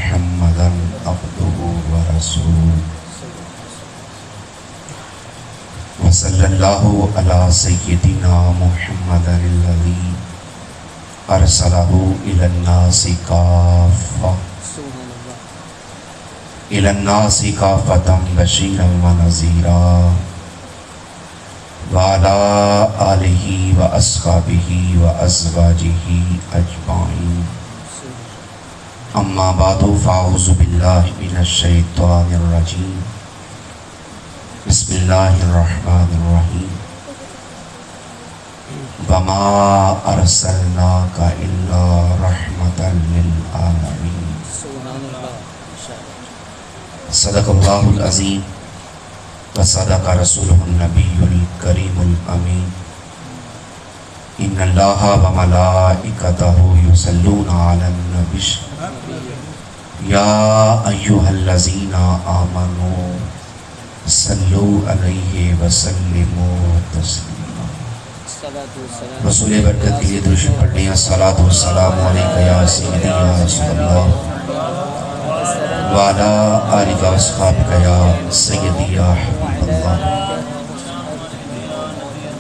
محمدا عبده ورسوله وصلی اللہ علی سیدنا محمد الذی ارسلہ الی الناس کافۃ الی الناس کافۃ بشیرا ونذیرا وعلی آلہ واصحابہ وازواجہ اجمعین اما بعد فاعوذ باللہ من الشیطان الرجیم بسم اللہ الرحمن الرحیم وما ارسلناک الا رحمتا للعالمین صدق اللہ العظیم وصدق رسولہ النبی الکریم الامین ان اللہ وملائکتہ یصلون علی النبی یا ایہا الذین آمنوا صلو علیہ وسلموا تسلیما۔ رسول برکت کے لیے درود پڑھنے الصلاۃ والسلام علیکہ یا سیدی یا رسول اللہ وعلی آلہ واصحابہ یا سیدی یا حبیب اللہ۔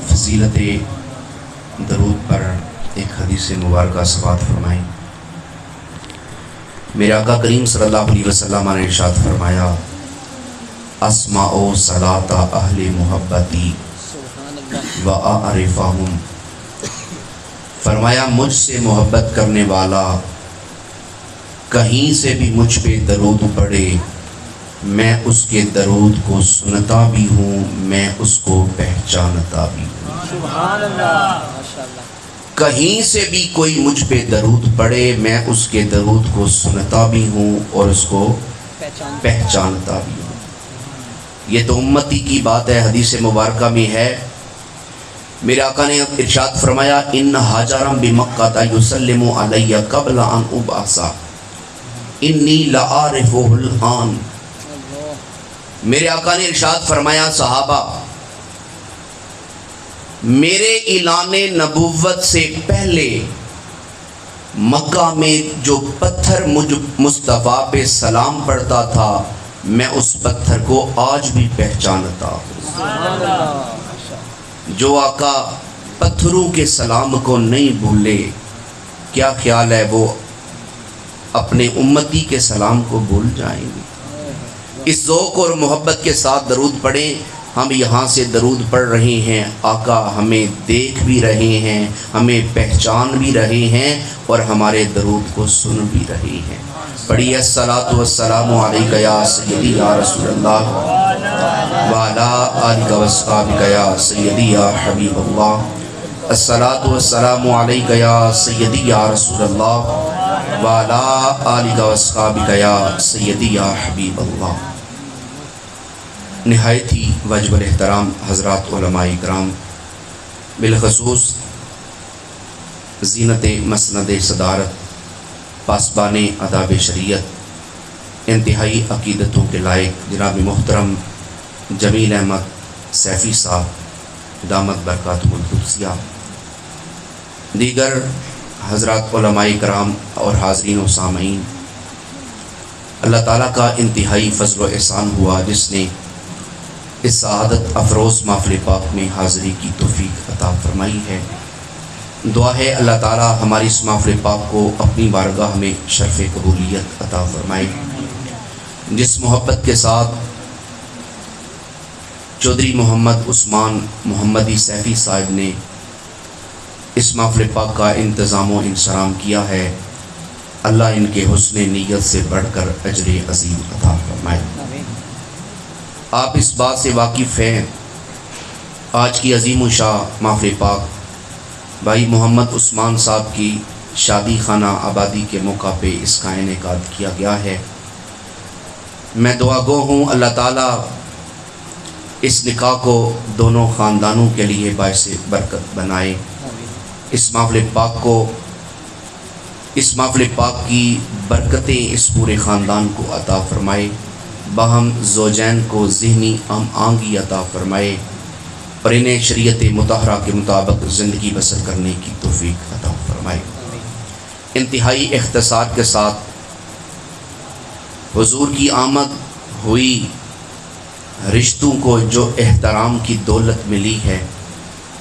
فضیلت درود پر ایک حدیث مبارکہ سماعت فرمائیں۔ میرے آقا کریم صلی اللہ علیہ وسلم نے ارشاد فرمایا اسمع صلاۃ اہل محبتی واعرفہم، فرمایا مجھ سے محبت کرنے والا کہیں سے بھی مجھ پہ درود پڑھے میں اس کے درود کو سنتا بھی ہوں، میں اس کو پہچانتا بھی ہوں۔ سبحان اللہ، ماشاءاللہ۔ کہیں سے بھی کوئی مجھ پہ درود پڑھے میں اس کے درود کو سنتا بھی ہوں اور اس کو پہچانتا بھی ہوں۔ یہ تو امتی کی بات ہے، حدیث مبارکہ میں ہے میرے آقا نے ارشاد فرمایا ان حاجرا بمکہ یسلم علی قبل ان ابعث انی لعارفہ الآن۔ میرے آقا نے ارشاد فرمایا صحابہ میرے اعلان نبوت سے پہلے مکہ میں جو پتھر مجھ مصطفیٰ پہ سلام پڑھتا تھا میں اس پتھر کو آج بھی پہچانتا ہوں۔ جو آقا پتھروں کے سلام کو نہیں بھولے کیا خیال ہے وہ اپنے امتی کے سلام کو بھول جائیں گے؟ اس ذوق اور محبت کے ساتھ درود پڑھیں۔ ہم یہاں سے درود پڑھ رہے ہیں، آقا ہمیں دیکھ بھی رہے ہیں، ہمیں پہچان بھی رہے ہیں اور ہمارے درود کو سن بھی رہے ہیں۔ پڑھیے الصلاۃ والسلام علیکہ یا سیدی یا رسول اللہ وعلی آلہ واصحابہ یا سیدی یا حبیب اللہ۔ الصلاۃ والسلام علیکہ یا سیدی یا رسول اللہ وعلی آلہ واصحابہ یا سیدی یا حبیب اللہ۔ نہایت ہی واجب الاحترام حضرات علماء اکرام، بالخصوص زینت مسند صدارت، پاسبان آداب شریعت، انتہائی عقیدتوں کے لائق جناب محترم جمیل احمد سیفی صاحب دامت برکاتہم القدسیہ، دیگر حضرات علماء کرام اور حاضرین و سامعین، اللہ تعالیٰ کا انتہائی فضل و احسان ہوا جس نے اس سعادت افروز محفل پاک میں حاضری کی توفیق عطا فرمائی ہے۔ دعا ہے اللہ تعالیٰ ہماری اس محفل پاک کو اپنی بارگاہ میں شرف قبولیت عطا فرمائے۔ جس محبت کے ساتھ چودھری محمد عثمان محمدی سیفی صاحب نے اس محفل پاک کا انتظام و انصرام کیا ہے، اللہ ان کے حسن نیت سے بڑھ کر اجر عظیم عطا فرمائے۔ آپ اس بات سے واقف ہیں آج کی عظیم الشان محفل پاک بھائی محمد عثمان صاحب کی شادی خانہ آبادی کے موقع پہ اس کا انعقاد کیا گیا ہے۔ میں دعا گو ہوں اللہ تعالیٰ اس نکاح کو دونوں خاندانوں کے لیے باعث برکت بنائے، اس محفل پاک کی برکتیں اس پورے خاندان کو عطا فرمائے، باہم زوجین کو ذہنی ہم آہنگی عطا فرمائے اور انہیں شریعت مطہرہ کے مطابق زندگی بسر کرنے کی توفیق عطا فرمائے۔ انتہائی اختصار کے ساتھ حضور کی آمد ہوئی، رشتوں کو جو احترام کی دولت ملی ہے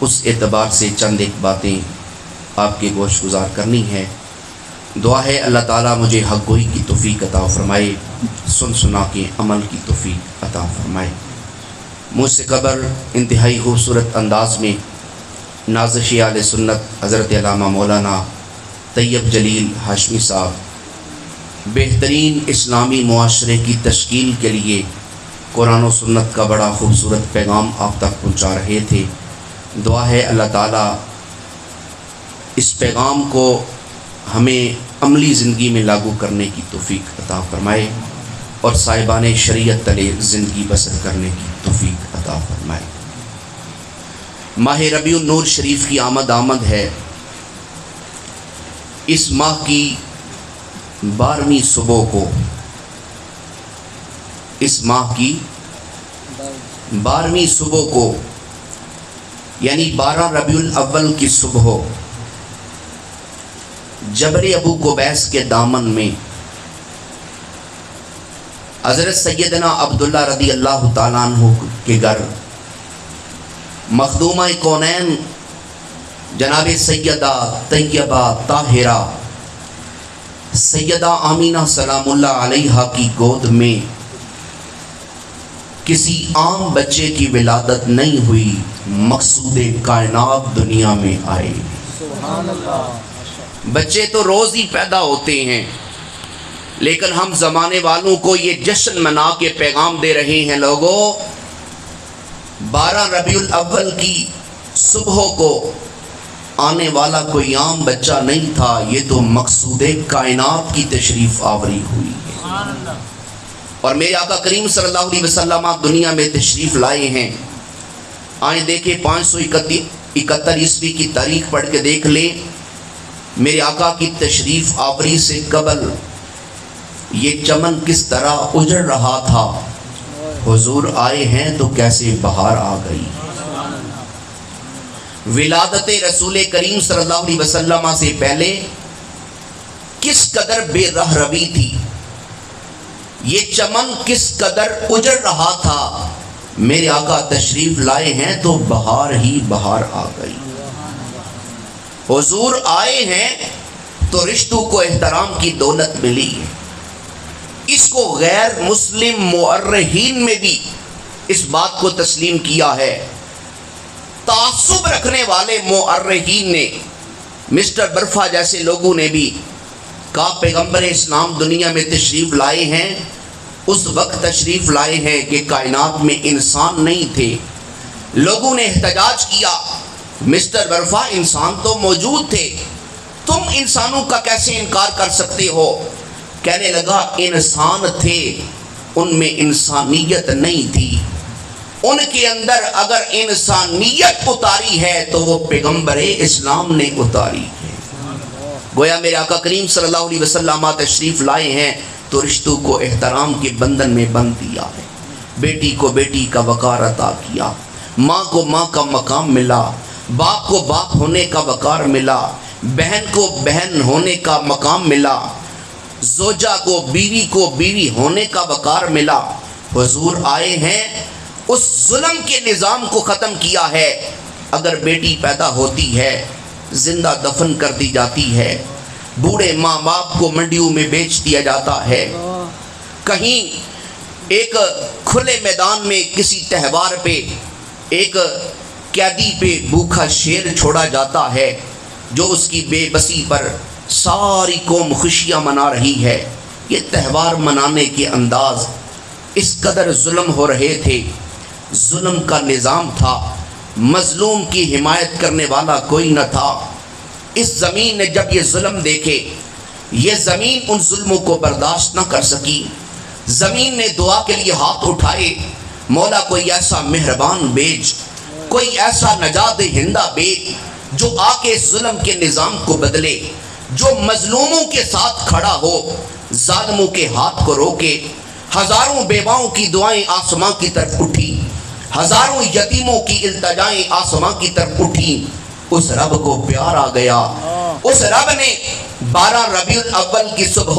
اس اعتبار سے چند ایک باتیں آپ کے گوش گزار کرنی ہے۔ دعا ہے اللہ تعالیٰ مجھے حق گوئی کی توفیق عطا فرمائے، سن سنا کے عمل کی توفیق عطا فرمائے۔ مجھ سے قبل انتہائی خوبصورت انداز میں نازش اہل سنت حضرت علامہ مولانا طیب جلیل ہاشمی صاحب بہترین اسلامی معاشرے کی تشکیل کے لیے قرآن و سنت کا بڑا خوبصورت پیغام آپ تک پہنچا رہے تھے۔ دعا ہے اللہ تعالیٰ اس پیغام کو ہمیں عملی زندگی میں لاگو کرنے کی توفیق عطا فرمائے اور صاحبان شریعت تلے زندگی بسر کرنے کی توفیق عطا فرمائے۔ ماہ ربیع النور شریف کی آمد ہے۔ اس ماہ کی 12ویں صبح کو، اس ماہ کی 12ویں صبح کو یعنی 12 ربیع الاول کی صبح جبر ابو قبیس کے دامن میں حضرت سیدنا عبداللہ رضی اللہ تعالیٰ عنہ کے گھر مخدومہ کونین جناب سیدہ طیبہ طاہرہ سیدہ آمینہ سلام اللہ علیہا کی گود میں کسی عام بچے کی ولادت نہیں ہوئی، مقصود کائنات دنیا میں آئے۔ سبحان اللہ۔ بچے تو روز ہی پیدا ہوتے ہیں، لیکن ہم زمانے والوں کو یہ جشن منا کے پیغام دے رہے ہیں، لوگوں 12 ربیع الاول کی صبح کو آنے والا کوئی عام بچہ نہیں تھا، یہ تو مقصود کائنات کی تشریف آوری ہوئی ہے۔ اور میرے آقا کریم صلی اللہ علیہ وسلم دنیا میں تشریف لائے ہیں۔ آئیں دیکھیں 571 عیسوی کی تاریخ پڑھ کے دیکھ لیں، میرے آقا کی تشریف آوری سے قبل یہ چمن کس طرح اجڑ رہا تھا، حضور آئے ہیں تو کیسے بہار آ گئی۔ ولادت رسول کریم صلی اللہ علیہ وسلم سے پہلے کس قدر بے رہ روی تھی، یہ چمن کس قدر اجڑ رہا تھا، میرے آقا تشریف لائے ہیں تو بہار ہی بہار آ گئی۔ حضور آئے ہیں تو رشتوں کو احترام کی دولت ملی ہے۔ اس کو غیر مسلم مؤرخین میں بھی اس بات کو تسلیم کیا ہے۔ تعصب رکھنے والے مؤرخین نے، مسٹر برفا جیسے لوگوں نے بھی کہا پیغمبر اسلام دنیا میں تشریف لائے ہیں، اس وقت تشریف لائے ہیں کہ کائنات میں انسان نہیں تھے۔ لوگوں نے احتجاج کیا، مسٹر برفا انسان تو موجود تھے، تم انسانوں کا کیسے انکار کر سکتے ہو؟ کہنے لگا انسان تھے، ان میں انسانیت نہیں تھی، ان کے اندر اگر انسانیت اتاری ہے تو وہ پیغمبر اسلام نے اتاری ہے۔ گویا میرے آقا کریم صلی اللہ علیہ وسلم تشریف لائے ہیں تو رشتوں کو احترام کے بندھن میں بندھ دیا ہے۔ بیٹی کو بیٹی کا وقار عطا کیا، ماں کو ماں کا مقام ملا، باپ کو باپ ہونے کا وقار ملا، بہن کو بہن ہونے کا مقام ملا، زوجہ کو بیوی ہونے کا وقار ملا۔ حضور آئے ہیں، اس ظلم کے نظام کو ختم کیا ہے۔ اگر بیٹی پیدا ہوتی ہے زندہ دفن کر دی جاتی ہے، بوڑھے ماں باپ کو منڈیوں میں بیچ دیا جاتا ہے، کہیں ایک کھلے میدان میں کسی تہوار پہ ایک قیدی پہ بھوکا شیر چھوڑا جاتا ہے، جو اس کی بے بسی پر ساری قوم خوشیاں منا رہی ہے۔ یہ تہوار منانے کے انداز اس قدر ظلم ہو رہے تھے، ظلم کا نظام تھا، مظلوم کی حمایت کرنے والا کوئی نہ تھا۔ اس زمین نے جب یہ ظلم دیکھے، یہ زمین ان ظلموں کو برداشت نہ کر سکی، زمین نے دعا کے لیے ہاتھ اٹھائے، مولا کوئی ایسا مہربان بیج، کوئی ایسا نجات دہندہ بیج جو آ کے ظلم کے نظام کو بدلے، جو مظلوموں کے ساتھ کھڑا ہو، ظالموں کے ہاتھ کو روکے۔ ہزاروں بیواؤں کی دعائیں آسمان کی طرف اٹھی، ہزاروں یتیموں کی التجائیں آسمان کی طرف اٹھی۔ اس رب کو پیار آ گیا، اس رب نے 12 ربیع الاول کی صبح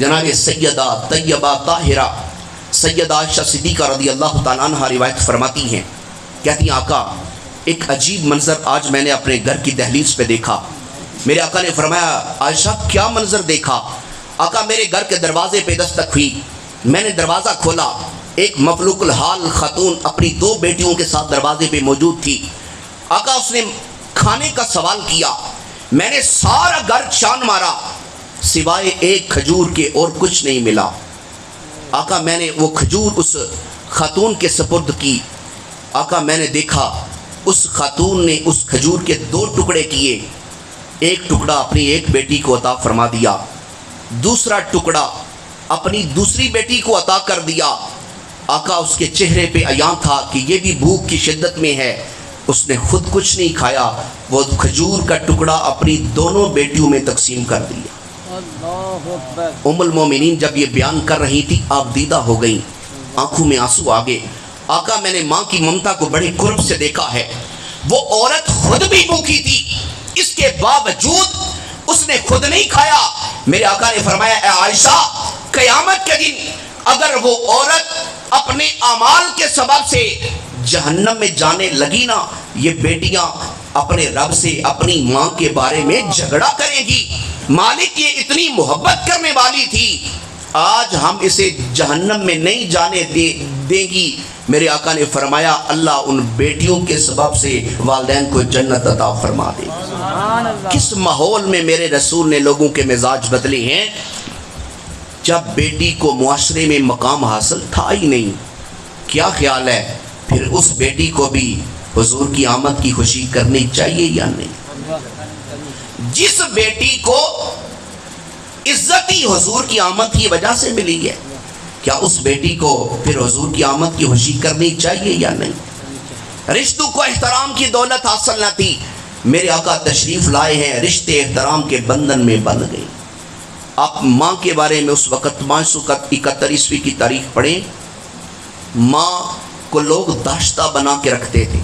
جناب سیدہ طیبہ طاہرہ سیدہ عائشہ صدیقہ رضی اللہ تعالیٰ عنہ روایت فرماتی ہیں، کہتی ہیں آقا ایک عجیب منظر آج میں نے اپنے گھر کی دہلیز پہ دیکھا۔ میرے آقا نے فرمایا عائشہ کیا منظر دیکھا؟ آقا میرے گھر کے دروازے پہ دستک ہوئی، میں نے دروازہ کھولا، ایک مفلوق الحال خاتون اپنی 2 بیٹیوں کے ساتھ دروازے پہ موجود تھی۔ آقا اس نے کھانے کا سوال کیا، میں نے سارا گھر چھان مارا، سوائے ایک کھجور کے اور کچھ نہیں ملا۔ آقا میں نے وہ کھجور اس خاتون کے سپرد کی۔ آقا میں نے دیکھا اس خاتون نے اس کھجور کے 2 ٹکڑے کیے، ایک ٹکڑا اپنی ایک بیٹی کو عطا فرما دیا، دوسرا ٹکڑا اپنی دوسری بیٹی کو عطا کر دیا۔ آقا اس کے چہرے پہ عیاں تھا کہ یہ بھی بھوک کی شدت میں ہے، اس نے خود کچھ نہیں کھایا، وہ کھجور کا ٹکڑا اپنی دونوں بیٹیوں میں تقسیم کر دیا۔ ام المومنین جب یہ بیان کر رہی تھی آپ دیدہ ہو گئیں، آنکھوں میں آنسو آگے۔ آقا میں نے ماں کی ممتا کو بڑے قرب سے دیکھا ہے، وہ عورت خود بھی بھوکی تھی، اس کے باوجود اس نے خود نہیں کھایا۔ میرے آقا نے فرمایا اے عائشہ قیامت کے دن اگر وہ عورت اپنے اعمال کے سبب سے جہنم میں جانے لگی نا، یہ بیٹیاں اپنے رب سے اپنی ماں کے بارے میں جھگڑا کریں گی، مالک یہ اتنی محبت کرنے والی تھی، آج ہم اسے جہنم میں نہیں جانے دیں گی۔ میرے آقا نے فرمایا اللہ ان بیٹیوں کے سبب سے والدین کو جنت عطا فرما دے۔ کس ماحول میں میرے رسول نے لوگوں کے مزاج بدلے ہیں؟ جب بیٹی کو معاشرے میں مقام حاصل تھا ہی نہیں، کیا خیال ہے پھر اس بیٹی کو بھی حضور کی آمد کی خوشی کرنی چاہیے یا نہیں؟ جس بیٹی کو عزت ہی حضور کی آمد کی وجہ سے ملی ہے، کیا اس بیٹی کو پھر حضور کی آمد کی خوشی کرنی چاہیے یا نہیں؟ رشتوں کو احترام کی دولت حاصل نہ تھی، میرے آقا تشریف لائے ہیں، رشتے احترام کے بندھن میں بندھ گئے۔ آپ ماں کے بارے میں اس وقت 571 کی تاریخ پڑھیں، ماں کو لوگ داشتہ بنا کے رکھتے تھے،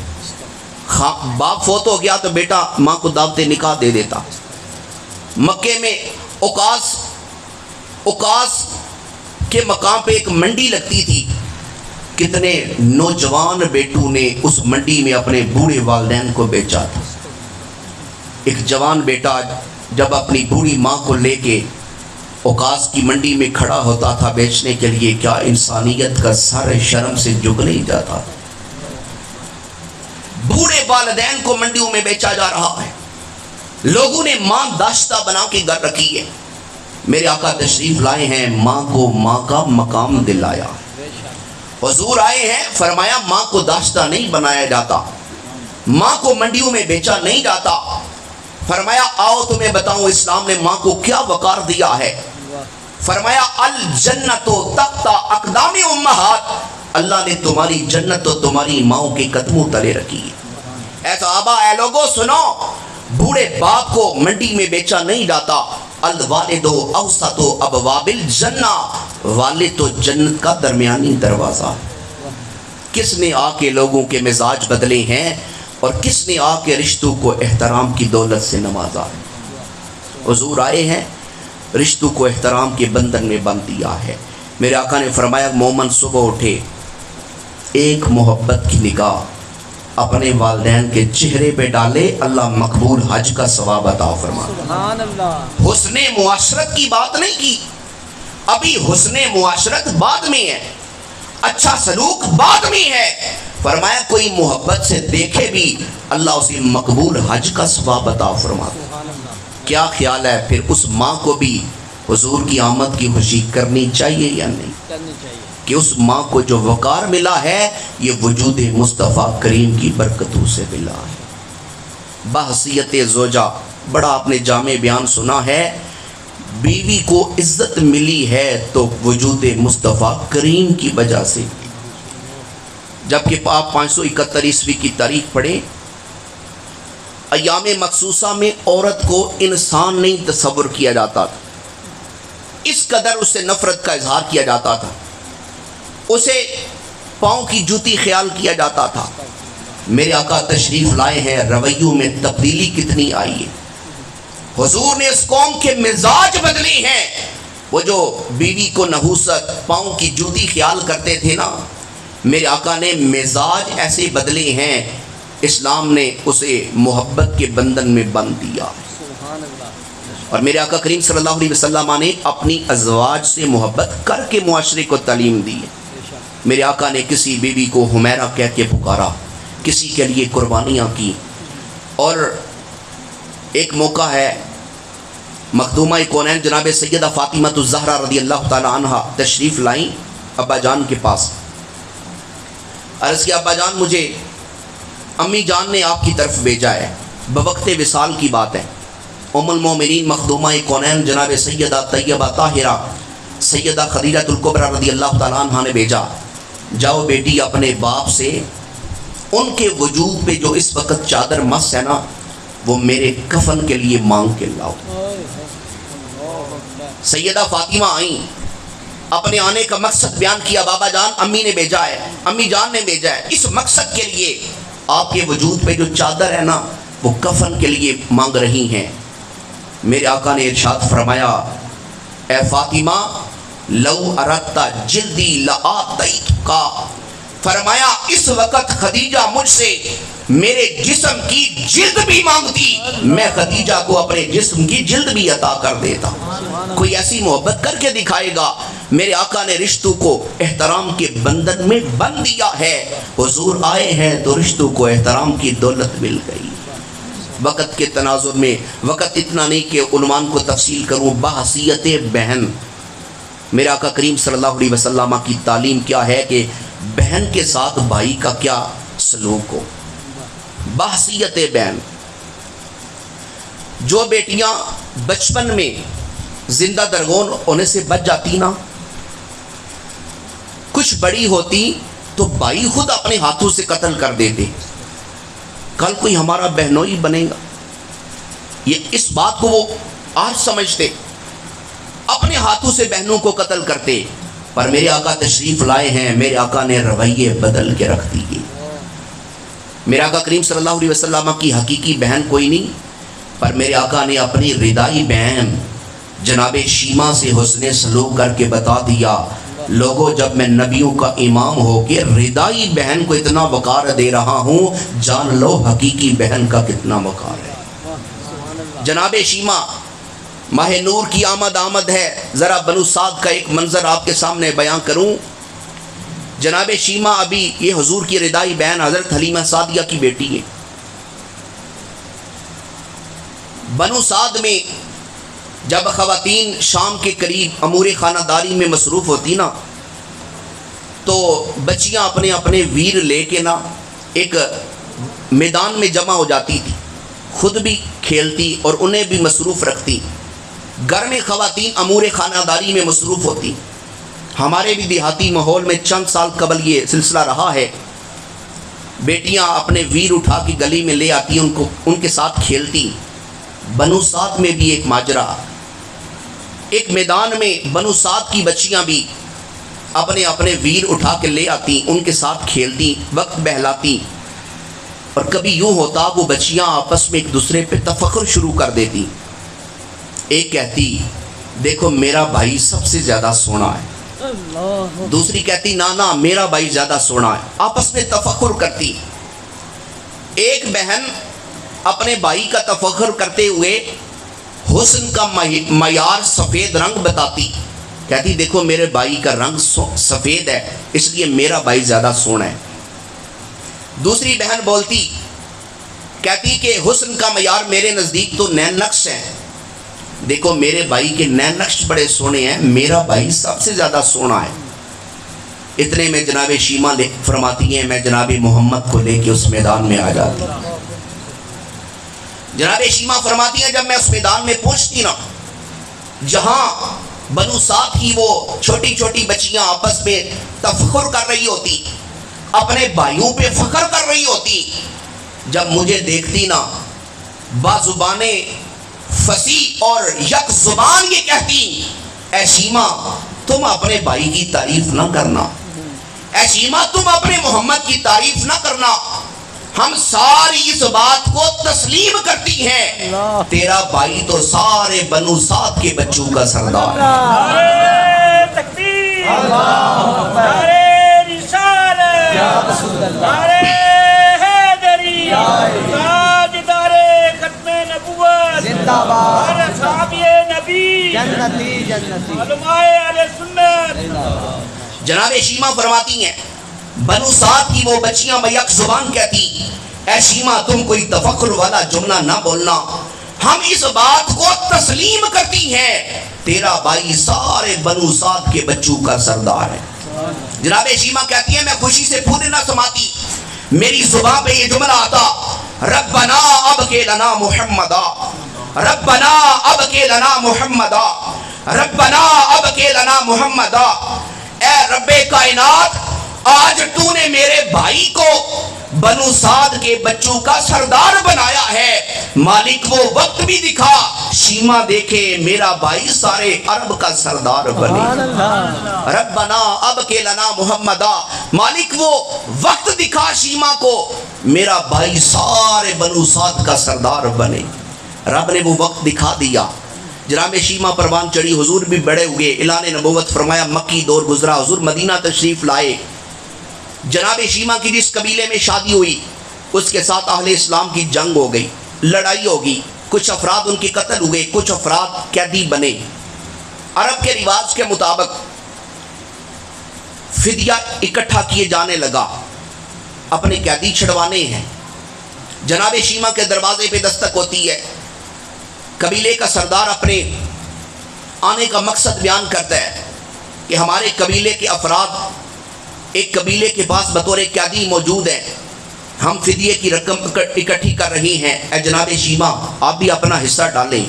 باپ فوت ہو گیا تو بیٹا ماں کو دعوت نکاح دے دیتا۔ مکے میں اوقاس کے مقام پہ ایک منڈی لگتی تھی، کتنے نوجوان بیٹوں نے اس منڈی میں اپنے بوڑھے والدین کو بیچا تھا۔ ایک جوان بیٹا جب اپنی بوڑھی ماں کو لے کے اوقاس کی منڈی میں کھڑا ہوتا تھا بیچنے کے لیے، کیا انسانیت کا سر شرم سے جھک نہیں جاتا؟ بوڑھے والدین کو منڈیوں میں بیچا جا رہا ہے، لوگوں نے ماں داشتہ بنا کے گھر رکھی ہے۔ میرے آقا تشریف لائے ہیں، ماں کو ماں کا مقام دلایا۔ حضور آئے ہیں، فرمایا ماں کو داشتہ نہیں بنایا جاتا، ماں کو منڈیوں میں بیچا نہیں جاتا۔ فرمایا آؤ تمہیں بتاؤں اسلام نے ماں کو کیا وقار دیا ہے۔ فرمایا الجنت تحت اقدام امہات، اللہ نے تمہاری جنت تو تمہاری ماؤں کے قدموں تلے رکھی ہے۔ اے صحابہ اے لوگوں سنو، بوڑھے باپ کو منڈی میں بیچا نہیں جاتا۔ الوالد اوسط ابواب الجنہ، والد تو جنت کا درمیانی دروازہ ہے۔ کس نے آ کے لوگوں کے مزاج بدلے ہیں اور کس نے آ کے رشتوں کو احترام کی دولت سے نوازا ہے؟ حضور آئے ہیں، رشتوں کو احترام کے بندھن میں بندھ دیا ہے۔ میرے آقا نے فرمایا مومن صبح اٹھے، ایک محبت کی نگاہ اپنے والدین کے چہرے پہ ڈالے، اللہ مقبول حج کا ثواب عطا فرما۔ سبحان اللہ۔ حسن معاشرت کی بات نہیں کی، ابھی حسن معاشرت بعد میں ہے، اچھا سلوک بعد میں ہے۔ فرمایا کوئی محبت سے دیکھے بھی اللہ اسے مقبول حج کا ثواب عطا فرما۔ کیا خیال ہے پھر اس ماں کو بھی حضور کی آمد کی خوشی کرنی چاہیے یا نہیں؟ کرنی چاہیے کہ اس ماں کو جو وقار ملا ہے یہ وجود مصطفیٰ کریم کی برکتوں سے ملا ہے۔ بحثیت زوجہ، بڑا آپ نے جامع بیان سنا ہے، بیوی کو عزت ملی ہے تو وجود مصطفیٰ کریم کی وجہ سے، جبکہ آپ 571 کی تاریخ پڑھیں، ایام مخصوصہ میں عورت کو انسان نہیں تصور کیا جاتا تھا، اس قدر اس سے نفرت کا اظہار کیا جاتا تھا، اسے پاؤں کی جوتی خیال کیا جاتا تھا۔ میرے آقا تشریف لائے ہیں، رویوں میں تبدیلی کتنی آئی ہے۔ حضور نے اس قوم کے مزاج بدلی ہیں، وہ جو بیوی کو نحوست پاؤں کی جوتی خیال کرتے تھے نا، میرے آقا نے مزاج ایسے بدلے ہیں، اسلام نے اسے محبت کے بندھن میں بند دیا۔ سبحان اللہ۔ اور میرے آقا کریم صلی اللہ علیہ وسلم نے اپنی ازواج سے محبت کر کے معاشرے کو تعلیم دی ہے۔ میرے آقا نے کسی بیوی کو حمیرہ کہہ کے پکارا، کسی کے لیے قربانیاں کی۔ اور ایک موقع ہے، مخدومہ کونین جناب سیدہ فاطمہ الزہرا رضی اللہ تعالی عنہ تشریف لائیں ابا جان کے پاس۔ عرض کیا ابا جان، مجھے امی جان نے آپ کی طرف بھیجا ہے، بوقت وصال کی بات ہے۔ ام المومنین مخدومہ کونین جناب سیدہ طیبہ طاہرہ سیدہ خدیجہ الکبریٰ رضی اللہ تعالیٰ عنہ نے بھیجا، جاؤ بیٹی اپنے باپ سے ان کے وجود پہ جو اس وقت چادر مس ہے نا، وہ میرے کفن کے لیے مانگ کے لاؤ۔ سیدہ فاطمہ آئیں، اپنے آنے کا مقصد بیان کیا، بابا جان امی نے بھیجا ہے، امی جان نے بھیجا ہے، اس مقصد کے لیے آپ کے وجود پہ جو چادر ہے نا، وہ کفن کے لیے مانگ رہی ہیں۔ میرے آقا نے ارشاد فرمایا، اے فاطمہ لو اردت جلدی لآتیتک، فرمایا اس وقت خدیجہ مجھ سے میرے جسم کی جلد بھی مانگتی، میں خدیجہ کو اپنے جسم کی جلد بھی عطا کر دیتا۔ کوئی ایسی محبت کر کے دکھائے گا۔ میرے آقا نے رشتوں کو احترام کے بندھن میں بند دیا ہے۔ حضور آئے ہیں تو رشتوں کو احترام کی دولت مل گئی۔ وقت کے تناظر میں وقت اتنا نہیں کہ عنوان کو تفصیل کروں، بحیثیت بہن میرے آقا کریم صلی اللہ علیہ وسلم کی تعلیم کیا ہے کہ بہن کے ساتھ بھائی کا کیا سلوک ہو۔ بحیثیت بہن، جو بیٹیاں بچپن میں زندہ درگون ہونے سے بچ جاتی نا، کچھ بڑی ہوتی تو بھائی خود اپنے ہاتھوں سے قتل کر دیتے، کل کوئی ہمارا بہنوئی بنے گا، یہ اس بات کو وہ آج سمجھتے، اپنے ہاتھوں سے بہنوں کو قتل کرتے۔ پر میرے آقا تشریف لائے ہیں، میرے آقا نے رویے بدل کے رکھ دیے۔ میرے آقا کریم صلی اللہ علیہ وسلم کی حقیقی بہن کوئی نہیں، پر میرے آقا نے اپنی ردائی بہن جناب شیمہ سے حسن سلوک کر کے بتا دیا، لوگوں جب میں نبیوں کا امام ہو کے ردائی بہن کو اتنا وقار دے رہا ہوں، جان لو حقیقی بہن کا کتنا وقار ہے۔ جناب شیمہ، ماہ نور کی آمد ہے، ذرا بنو سعد کا ایک منظر آپ کے سامنے بیان کروں۔ جناب شیمہ ابھی یہ حضور کی ردائی بہن حضرت حلیمہ سعدیہ کی بیٹی ہے۔ بنو سعد میں جب خواتین شام کے قریب امور خانہ داری میں مصروف ہوتی نا، تو بچیاں اپنے اپنے ویر لے کے نا ایک میدان میں جمع ہو جاتی تھی، خود بھی کھیلتی اور انہیں بھی مصروف رکھتی۔ گھر میں خواتین امور خانہ داری میں مصروف ہوتی۔ ہمارے بھی دیہاتی ماحول میں چند سال قبل یہ سلسلہ رہا ہے، بیٹیاں اپنے ویر اٹھا کے گلی میں لے آتی، ان کے ساتھ کھیلتی۔ بنو سعد میں بھی ایک ماجرا، ایک میدان میں بنو سعد کی بچیاں بھی اپنے اپنے ویر اٹھا کے لے آتی، ان کے ساتھ کھیلتی، وقت بہلاتی۔ اور کبھی یوں ہوتا وہ بچیاں آپس میں ایک دوسرے پہ تفخر شروع کر دیتی۔ ایک کہتی دیکھو میرا بھائی سب سے زیادہ سونا ہے، دوسری کہتی نا میرا بھائی زیادہ سونا ہے، آپس میں تفخر کرتی۔ ایک بہن اپنے بھائی کا تفخر کرتے ہوئے حسن کا معیار سفید رنگ بتاتی، کہتی دیکھو میرے بھائی کا رنگ سفید ہے، اس لیے میرا بھائی زیادہ سونا ہے۔ دوسری بہن بولتی، کہتی کہ حسن کا معیار میرے نزدیک تو نین نقش ہے، دیکھو میرے بھائی کے نین نقش بڑے سونے ہیں، میرا بھائی سب سے زیادہ سونا ہے۔ اتنے میں جناب شیمہ فرماتی ہیں میں جناب محمد کو لے کے اس میدان میں آ جاتی۔ جناب شیمہ فرماتی ہیں جب میں اس میدان میں پہنچتی نا، جہاں بنو سعد کی وہ چھوٹی چھوٹی بچیاں آپس میں تفخر کر رہی ہوتی، اپنے بھائیوں پہ فخر کر رہی ہوتی، جب مجھے دیکھتی نا بازبانیں فصیح اور یک زبان یہ کہتی، اے شیمہ تم اپنے بھائی کی تعریف نہ کرنا، اے شیمہ تم اپنے محمد کی تعریف نہ کرنا، ہم ساری اس بات کو تسلیم کرتی ہیں، تیرا بھائی تو سارے بنو سعد کے بچوں کا سردار ہے۔ نعرے تکبیر، نعرے رسالت، نعرے حیدری، تاجدار ختم نبوت، زندہ باد، اور صحابی نبی، جنتی جنتی، علماء اہل سنت۔ جناب شیمہ فرماتی ہیں بنو سعد کی وہ بچیاں بیک زبان کہتی، اے شیمہ تم کوئی تفخر والا جملہ نہ بولنا، ہم اس بات کو تسلیم کرتی ہیں تیرا بھائی سارے بنو سعد کے بچوں کا سردار ہے۔ جناب شیمہ کہتی ہے میں خوشی سے پھولے نہ سماتی، میری زبان پہ یہ جملہ آتا، ربنا ابقِ لنا محمدا، ربنا ابقِ لنا محمدا، ربنا ابقِ لنا محمدا۔ اے رب کائنات، آج تو نے میرے بھائی کو بنو سعد کے بچوں کا سردار بنایا ہے، مالک وہ وقت بھی دکھا شیمہ دیکھے میرا بھائی سارے عرب کا سردار بنے۔ ربنا ابقِ لنا محمدا، مالک وہ وقت دکھا شیمہ کو میرا بھائی سارے بنو سعد کا سردار بنے۔ رب نے وہ وقت دکھا دیا، جناب شیمہ پروان چڑھی، حضور بھی بڑے ہوئے، اعلان نبوت فرمایا، مکی دور گزرا، حضور مدینہ تشریف لائے۔ جناب شیمہ کی جس قبیلے میں شادی ہوئی اس کے ساتھ اہل اسلام کی جنگ ہو گئی، لڑائی ہوگی، کچھ افراد ان کی قتل ہوئے، کچھ افراد قیدی بنے۔ عرب کے رواج کے مطابق فدیہ اکٹھا کیے جانے لگا، اپنے قیدی چھڑوانے ہیں۔ جناب شیمہ کے دروازے پہ دستک ہوتی ہے، قبیلے کا سردار اپنے آنے کا مقصد بیان کرتا ہے کہ ہمارے قبیلے کے افراد ایک قبیلے کے پاس بطور قیدی موجود ہیں، ہم فدیے کی رقم اکٹھی کر رہی ہیں، اے جناب شیمہ آپ بھی اپنا حصہ ڈالیں۔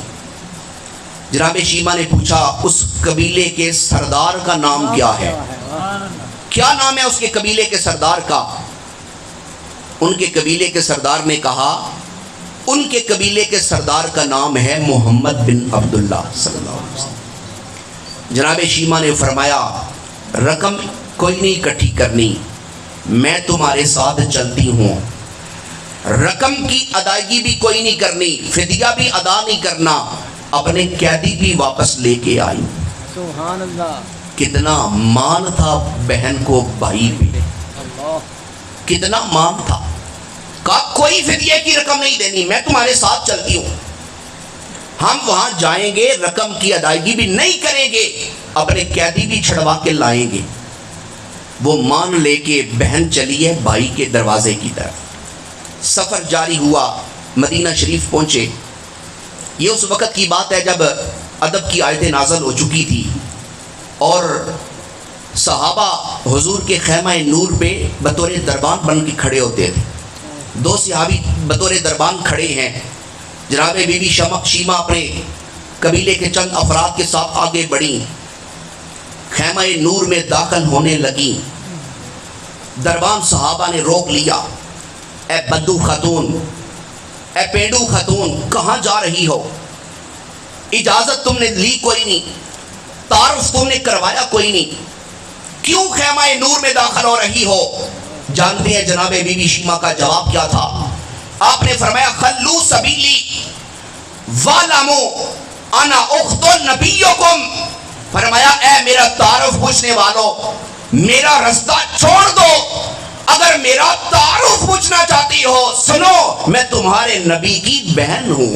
جناب شیمہ نے پوچھا اس قبیلے کے سردار کا نام کیا ہے؟ کیا نام ہے اس کے قبیلے کے سردار کا؟ ان کے قبیلے کے سردار نے کہا ان کے قبیلے کے سردار کا نام ہے محمد بن عبداللہ صلی اللہ علیہ وسلم۔ جناب شیمہ نے فرمایا رقم کوئی نہیں اکٹھی کرنی، میں تمہارے ساتھ چلتی ہوں، رقم کی ادائیگی بھی کوئی نہیں کرنی، فدیہ بھی ادا نہیں کرنا، اپنے قیدی بھی واپس لے کے آئی۔ سبحان اللہ، کتنا مان تھا بہن کو بھائی پہ، کتنا مان تھا، کہا کوئی فدیے کی رقم نہیں دینی، میں تمہارے ساتھ چلتی ہوں، ہم وہاں جائیں گے، رقم کی ادائیگی بھی نہیں کریں گے، اپنے قیدی بھی چھڑوا کے لائیں گے۔ وہ مان لے کے بہن چلی ہے بھائی کے دروازے کی طرف، سفر جاری ہوا، مدینہ شریف پہنچے۔ یہ اس وقت کی بات ہے جب ادب کی آیتیں نازل ہو چکی تھی اور صحابہ حضور کے خیمہ نور پہ بطور دربان بن کے کھڑے ہوتے تھے۔ دو صحابی بطور دربان کھڑے ہیں، جناب بی بی شیمہ اپنے قبیلے کے چند افراد کے ساتھ آگے بڑھیں، خیمہ نور میں داخل ہونے لگیں۔ دربان صحابہ نے روک لیا، اے بدو خاتون، اے پینڈو خاتون، کہاں جا رہی ہو؟ اجازت تم نے لی کوئی نہیں، تعارف تم نے کروایا کوئی نہیں، کیوں خیمہ نور میں داخل ہو رہی ہو؟ جانتے ہیں جناب بی بی شیمہ کا جواب کیا تھا؟ آپ نے فرمایا خلو سبیلی وَعْلَمُوا انا اخت نبیکم، فرمایا اے میرا تعارف پوچھنے والوں، میرا رستہ چھوڑ دو، اگر میرا تعارف پوچھنا چاہتی ہو سنو، میں تمہارے نبی کی بہن ہوں،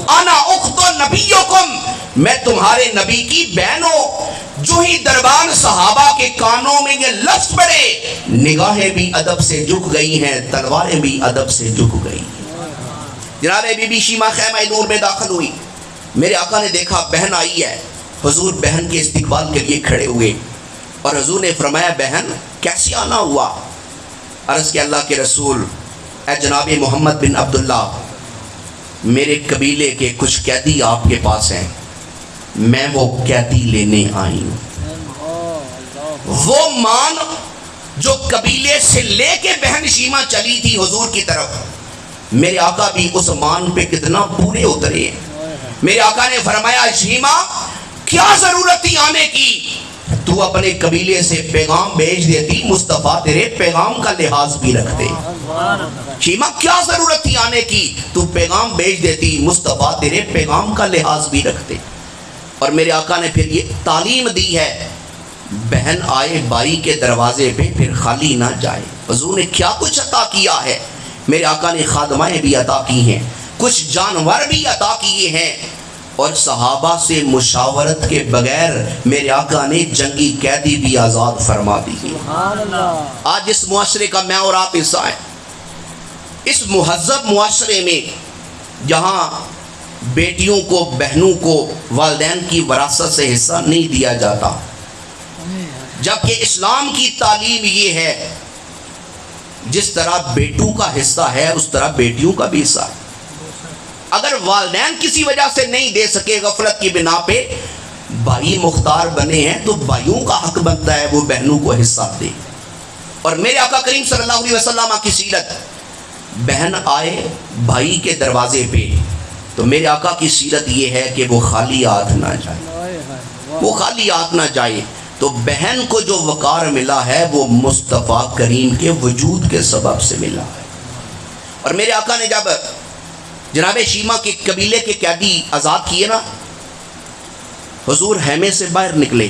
انا اخت نبیکم، میں تمہارے نبی کی بہن ہوں۔ جو ہی دربان صحابہ کے کانوں میں یہ لفظ پڑے، نگاہیں بھی ادب سے جھک گئی ہیں، تلواریں بھی ادب سے جھک گئی۔ جناب بی بی شیمہ خیمہ نور میں داخل ہوئی، میرے آقا نے دیکھا بہن آئی ہے، حضور بہن کے استقبال کے لیے کھڑے ہوئے اور حضور نے فرمایا بہن کیسے آنا ہوا؟ عرض کہ اللہ کے رسول، اے جناب محمد بن عبداللہ، میرے قبیلے کے کچھ قیدی آپ کے پاس ہیں، میں وہ قیدی لینے آئی ہوں۔ وہ مان جو قبیلے سے لے کے بہن شیمہ چلی تھی حضور کی طرف، میرے آقا بھی اس مان پہ کتنا پورے اترے ہیں۔ میرے آقا نے فرمایا شیمہ کیا ضرورت تھی آنے کی؟ تو اپنے قبیلے سے پیغام بھیج دیتی، مصطفیٰ تیرے پیغام کا لحاظ بھی رکھتے۔ شیما کیا ضرورت تھی آنے کی، تو پیغام بھیج دیتی، مصطفیٰ تیرے پیغام کا لحاظ بھی رکھتے۔ اور میرے آقا نے پھر یہ تعلیم دی ہے، بہن آئے بھائی کے دروازے پہ پھر خالی نہ جائے۔ حضور نے کیا کچھ عطا کیا ہے، میرے آقا نے خادمائیں بھی عطا کی ہیں، کچھ جانور بھی عطا کیے ہیں، اور صحابہ سے مشاورت کے بغیر میرے آقا نے جنگی قیدی بھی آزاد فرما دی۔ سبحان اللہ۔ آج اس معاشرے کا میں اور آپ حصہ ہیں، اس مہذب معاشرے میں جہاں بیٹیوں کو بہنوں کو والدین کی وراثت سے حصہ نہیں دیا جاتا، جبکہ اسلام کی تعلیم یہ ہے جس طرح بیٹوں کا حصہ ہے اس طرح بیٹیوں کا بھی حصہ ہے۔ اگر والدین کسی وجہ سے نہیں دے سکے، غفلت کی بنا پہ بھائی مختار بنے ہیں، تو بھائیوں کا حق بنتا ہے وہ بہنوں کو حصہ دے۔ اور میرے آقا کریم صلی اللہ علیہ وسلم کی سیرت، بہن آئے بھائی کے دروازے پہ تو میرے آقا کی سیرت یہ ہے کہ وہ خالی ہاتھ نہ جائے، وہ خالی ہاتھ نہ جائے۔ تو بہن کو جو وقار ملا ہے وہ مصطفیٰ کریم کے وجود کے سبب سے ملا ہے۔ اور میرے آقا نے جب جناب شیما کے قبیلے کے قیدی آزاد کیے نا، حضور خیمے سے باہر نکلے،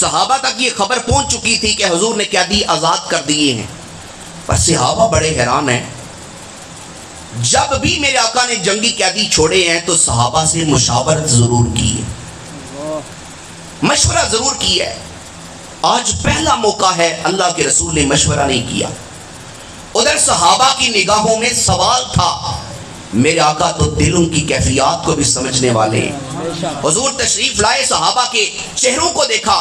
صحابہ تک یہ خبر پہنچ چکی تھی کہ حضور نے قیدی آزاد کر دیے ہیں، پر صحابہ بڑے حیران ہیں۔ جب بھی میرے آقا نے جنگی قیدی چھوڑے ہیں تو صحابہ سے مشاورت ضرور کی ہے، مشورہ ضرور کیا ہے۔ آج پہلا موقع ہے اللہ کے رسول نے مشورہ نہیں کیا۔ ادھر صحابہ کی نگاہوں میں سوال تھا، میرے آقا تو دلوں کی کیفیات کو بھی سمجھنے والے ہیں۔ حضور تشریف لائے، صحابہ کے چہروں کو دیکھا،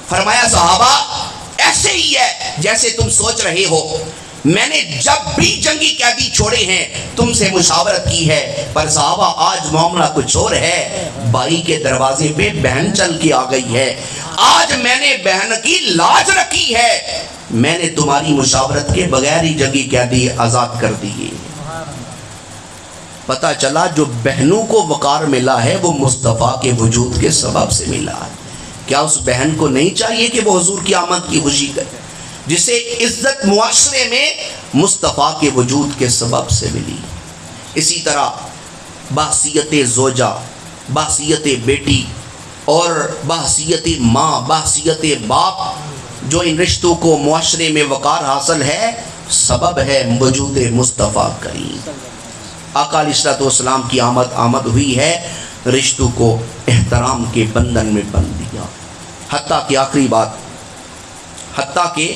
فرمایا صحابہ ایسے ہی ہے جیسے تم سوچ رہے ہو، میں نے جب بھی جنگی قیدی چھوڑے ہیں تم سے مشاورت کی ہے، پر صحابہ آج معاملہ کچھ اور ہے، بھائی کے دروازے پہ بہن چل کے آ گئی ہے، آج میں نے بہن کی لاج رکھی ہے، میں نے تمہاری مشاورت کے بغیر ہی جنگی قیدی آزاد کر دیے۔ پتہ چلا جو بہنوں کو وقار ملا ہے وہ مصطفیٰ کے وجود کے سبب سے ملا ہے۔ کیا اس بہن کو نہیں چاہیے کہ وہ حضور کی آمد کی خوشی کرے، جسے عزت معاشرے میں مصطفیٰ کے وجود کے سبب سے ملی؟ اسی طرح بحثیت زوجہ، بحثیت بیٹی اور بحثیت ماں، بحثیت باپ، جو ان رشتوں کو معاشرے میں وقار حاصل ہے، سبب ہے وجود مصطفیٰ کریم۔ آقا علیہ الصلوۃ والسلام کی آمد ہوئی ہے، رشتوں کو احترام کے بندھن میں بندھ دیا۔ حتیٰ کہ آخری بات، حتیٰ کہ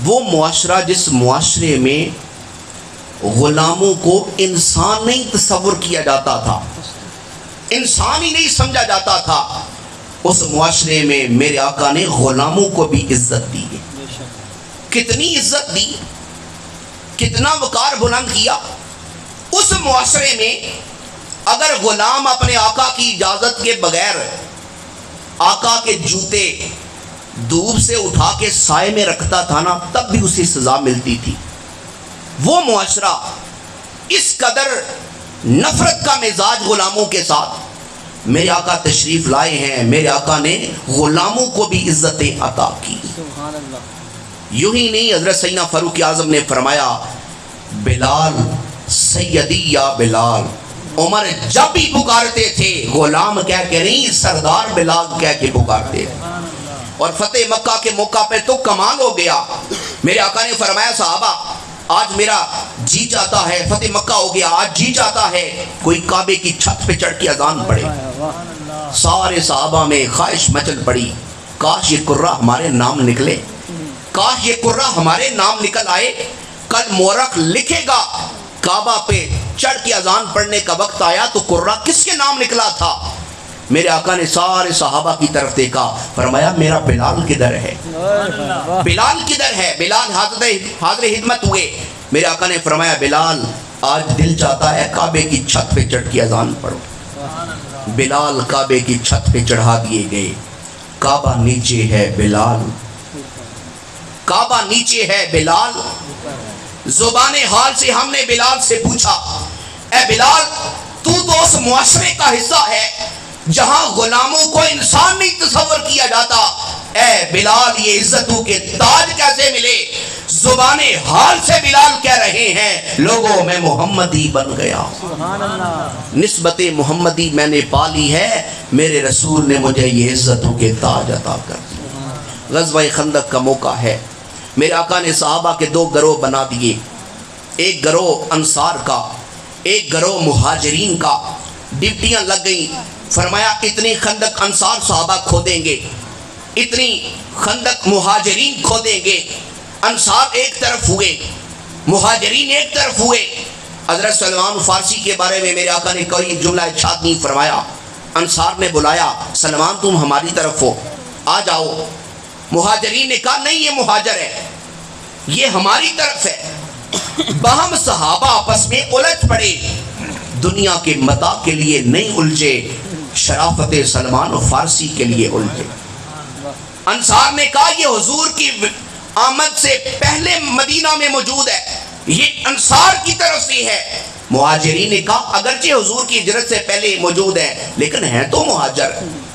وہ معاشرہ جس معاشرے میں غلاموں کو انسان نہیں تصور کیا جاتا تھا، انسان ہی نہیں سمجھا جاتا تھا، اس معاشرے میں میرے آقا نے غلاموں کو بھی عزت دی ہے۔ کتنی عزت دی، کتنا وقار بلند کیا۔ اس معاشرے میں اگر غلام اپنے آقا کی اجازت کے بغیر آقا کے جوتے دھوپ سے اٹھا کے سائے میں رکھتا تھا نا، تب بھی اسے سزا ملتی تھی۔ وہ معاشرہ اس قدر نفرت کا مزاج غلاموں کے ساتھ، میرے آقا تشریف لائے ہیں، میرے آقا نے غلاموں کو بھی عزتیں عطا کی۔ سبحان اللہ۔ یوں ہی نہیں، حضرت سیدنا فاروق اعظم نے فرمایا بلال سیدی یا بلال، عمر جب بھی پکارتے تھے غلام کہہ کے نہیں، سردار بلال کہہ کے پکارتے تھے۔ اور فتح مکہ کے موقع پہ تو کمال ہو گیا، میرے آقا نے فرمایا صحابہ آج میرا جی چاہتا ہے، فتح مکہ ہو گیا، آج جی چاہتا ہے کوئی کعبے کی چھت پہ چڑھ کے اذان پڑھے۔ سارے صحابہ میں خواہش مچل پڑی، کاش یہ قرہ ہمارے نام نکلے، کاش یہ قرہ ہمارے نام نکل آئے، کل مورخ لکھے گا کعبہ پہ چڑھ کے اذان پڑھنے کا وقت آیا تو قرہ کس کے نام نکلا تھا۔ میرے آقا نے سارے صحابہ کی طرف دیکھا، فرمایا میرا بلال کدھر ہے، بلال کدھر ہے؟ بلال حاضر خدمت ہوئے، میرے آقا نے فرمایا بلال آج دل چاہتا ہے کعبے کی چھت پہ چڑھ کے اذان پڑھو۔ بلال کعبے کی چھت پہ چڑھا دیے گئے، کعبہ نیچے ہے بلال، کعبہ نیچے ہے بلال۔ زبان حال سے ہم نے بلال سے پوچھا، اے بلال تو اس معاشرے کا حصہ ہے جہاں غلاموں کو انسان نہیں تصور کیا جاتا، اے بلال یہ عزتوں کے تاج کیسے ملے؟ زبان حال سے بلال کہہ رہے ہیں لوگوں میں محمدی بن گیا ہوں، سبحان اللہ، نسبت محمدی میں نے پالی ہے، میرے رسول نے مجھے یہ عزتوں کے تاج عطا کر دی۔ غزوہ خندق کا موقع ہے، میرے آقا نے صحابہ کے دو گروہ بنا دیے، ایک گروہ انصار کا، ایک گروہ مہاجرین کا۔ ڈپٹیاں لگ گئیں، فرمایا اتنی خندق انصار صحابہ کھودیں گے، اتنی خندق مہاجرین کھودیں گے۔ انصار ایک طرف ہوئے، مہاجرین ایک طرف ہوئے۔ حضرت سلمان فارسی کے بارے میں میرے آقا نے کوئی جملہ ارشاد نہیں فرمایا۔ انصار نے بلایا، سلمان تم ہماری طرف ہو، آ جاؤ۔ مہاجرین نے کہا نہیں یہ مہاجر ہے، یہ ہماری طرف ہے۔ باہم صحابہ آپس میں الجھ پڑے، دنیا کے متاع کے لیے نہیں الجھے، شرافت سلمان فارسی کے لیے الجھے۔ انصار نے کہا یہ حضور کی آمد سے پہلے مدینہ میں موجود ہے، یہ انصار کی طرف سے ہے۔ مہاجرین نے کہا اگرچہ حضور کی ہجرت سے پہلے موجود ہے لیکن ہیں تو مہاجر،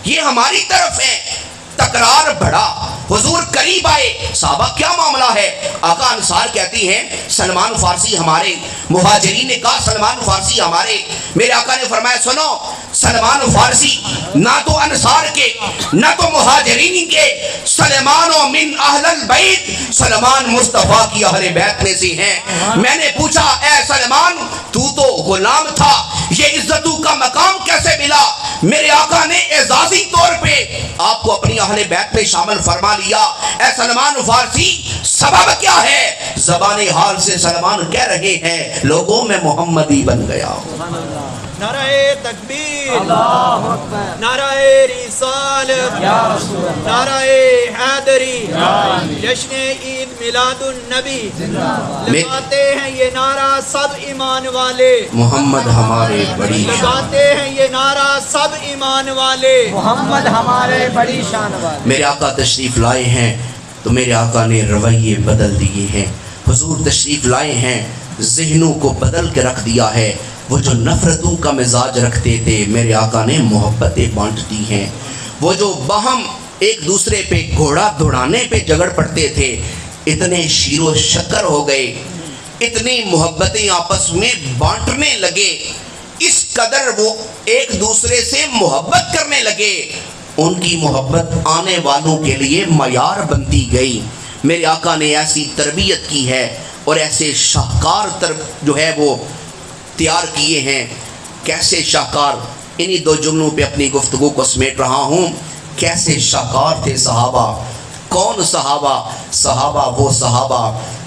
یہ ہماری طرف ہے۔ تکرار بڑھا، حضور قریب آئے، صحابہ کیا معاملہ ہے؟ آقا انصار کہتی ہیں سلمان فارسی ہمارے، مہاجرین نے کہا سلمان فارسی ہمارے۔ میرے آقا نے فرمایا سنو، سلمان فارسی نہ تو انصار کے نہ تو مہاجرین کے، سلمان و من اہل البیت، سلمان مصطفیٰ کی اہل بیت میں سے ہیں۔ میں نے پوچھا اے سلمان تو غلام تھا، یہ عزتوں کا مقام کیسے ملا؟ میرے آقا نے اعزازی طور پہ آپ کو اپنی اہل بیت میں شامل فرما لیا۔ اے سلمان فارسی سبب کیا ہے؟ زبان حال سے سلمان کہہ رہے ہیں لوگوں میں محمدی بن گیا ہوں۔ نعرہ تکبیر، اللہ اکبر، نعرہ رسالت، یا رسول اللہ، نعرہ حیدری، جشن عید میلاد النبی لگاتے ہیں یہ نعرہ سب ایمان والے، محمد ہمارے بڑی شان، لگاتے ہیں یہ نعرہ سب ایمان والے۔ محمد ہمارے بڑی شان والے۔ میرے آقا تشریف لائے ہیں تو میرے آقا نے رویے بدل دیے ہیں۔ حضور تشریف لائے ہیں، ذہنوں کو بدل کے رکھ دیا ہے۔ وہ جو نفرتوں کا مزاج رکھتے تھے میرے آقا نے محبتیں بانٹ دی ہیں۔ وہ جو باہم ایک دوسرے پہ گھوڑا دوڑانے پہ جھگڑ پڑتے تھے، اتنے شیر و شکر ہو گئے، اتنی محبتیں آپس میں بانٹنے لگے، اس قدر وہ ایک دوسرے سے محبت کرنے لگے، ان کی محبت آنے والوں کے لیے معیار بنتی گئی۔ میرے آقا نے ایسی تربیت کی ہے اور ایسے شاہکار جو ہے وہ تیار کیے ہیں۔ کیسے شاہکار، انہی دو جملوں پہ اپنی گفتگو کو سمیٹ رہا ہوں۔ کیسے شاہکار تھے صحابہ؟ کون صحابہ؟ صحابہ وہ صحابہ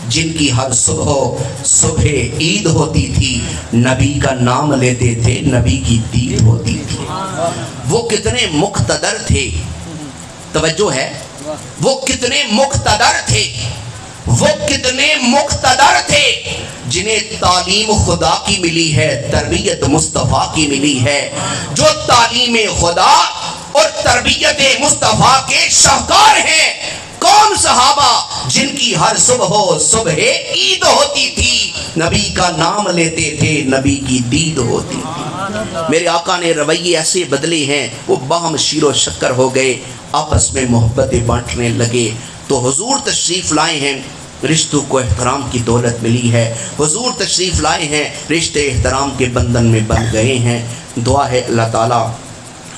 جن کی ہر صبح عید ہوتی تھی، نبی کا نام لیتے تھے، نبی کی دید ہوتی تھی۔ وہ کتنے مقتدر تھے، توجہ ہے، وہ کتنے مقتدر تھے، وہ کتنے مقتدر تھے جنہیں تعلیم خدا کی ملی ہے، تربیت مصطفیٰ کی ملی ہے۔ جو تعلیم خدا اور تربیت مصطفیٰ کے شاہکار ہیں، کون صحابہ جن کی ہر صبح عید ہوتی تھی، نبی کا نام لیتے تھے، نبی کی دید ہوتی تھی۔ میرے آقا نے رویے ایسے بدلے ہیں، وہ باہم شیر و شکر ہو گئے، آپس میں محبتیں بانٹنے لگے۔ تو حضور تشریف لائے ہیں، رشتوں کو احترام کی دولت ملی ہے۔ حضور تشریف لائے ہیں، رشتے احترام کے بندھن میں بن گئے ہیں۔ دعا ہے اللہ تعالیٰ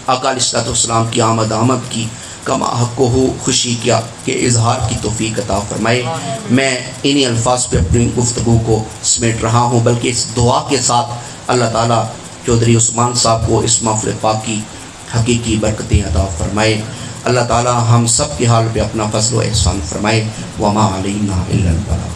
آقا علیہ السلام کی آمد کی کما حق ہو خوشی کیا کہ اظہار کی توفیق عطا فرمائے۔ میں انہی الفاظ پہ اپنی گفتگو کو سمیٹ رہا ہوں، بلکہ اس دعا کے ساتھ اللہ تعالیٰ چودھری عثمان صاحب کو اس محفل پاک کی حقیقی برکتیں عطا فرمائے۔ اللہ تعالیٰ ہم سب کے حال پہ اپنا فضل و احسان فرمائے۔ وما علینا الا البلاغ۔